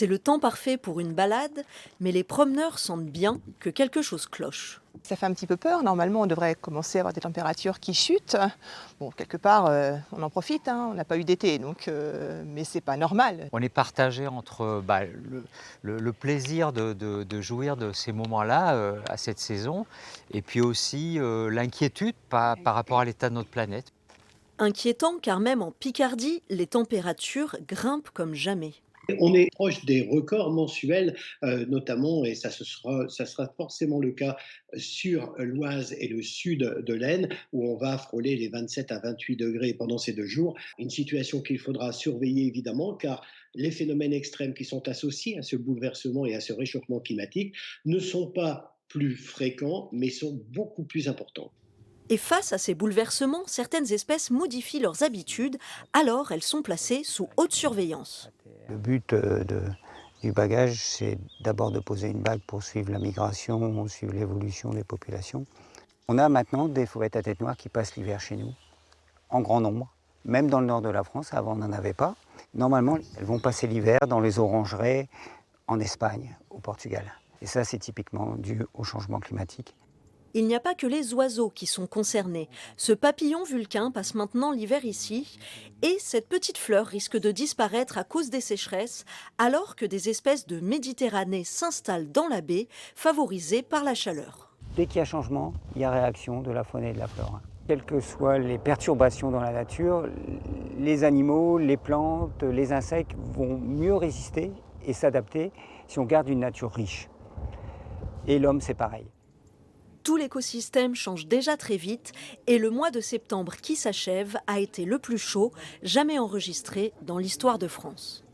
C'est le temps parfait pour une balade, mais les promeneurs sentent bien que quelque chose cloche. Ça fait un petit peu peur. Normalement, on devrait commencer à avoir des températures qui chutent. Bon, quelque part, on en profite, hein, on n'a pas eu d'été, donc, mais c'est pas normal. On est partagé entre le plaisir de jouir de ces moments-là à cette saison et puis aussi l'inquiétude par rapport à l'état de notre planète. Inquiétant car même en Picardie, les températures grimpent comme jamais. On est proche des records mensuels, notamment, et ça sera forcément le cas sur l'Oise et le sud de l'Aisne, où on va frôler les 27 à 28 degrés pendant ces 2 jours. Une situation qu'il faudra surveiller évidemment, car les phénomènes extrêmes qui sont associés à ce bouleversement et à ce réchauffement climatique ne sont pas plus fréquents, mais sont beaucoup plus importants. Et face à ces bouleversements, certaines espèces modifient leurs habitudes, alors elles sont placées sous haute surveillance. Le but du bagage, c'est d'abord de poser une bague pour suivre la migration, suivre l'évolution des populations. On a maintenant des fauvettes à tête noire qui passent l'hiver chez nous, en grand nombre. Même dans le nord de la France, avant on n'en avait pas. Normalement, elles vont passer l'hiver dans les orangeraies en Espagne, au Portugal. Et ça, c'est typiquement dû au changement climatique. Il n'y a pas que les oiseaux qui sont concernés. Ce papillon vulcain passe maintenant l'hiver ici et cette petite fleur risque de disparaître à cause des sécheresses alors que des espèces de Méditerranée s'installent dans la baie, favorisées par la chaleur. Dès qu'il y a changement, il y a réaction de la faune et de la flore. Quelles que soient les perturbations dans la nature, les animaux, les plantes, les insectes vont mieux résister et s'adapter si on garde une nature riche. Et l'homme, c'est pareil. Tout l'écosystème change déjà très vite et le mois de septembre qui s'achève a été le plus chaud jamais enregistré dans l'histoire de France.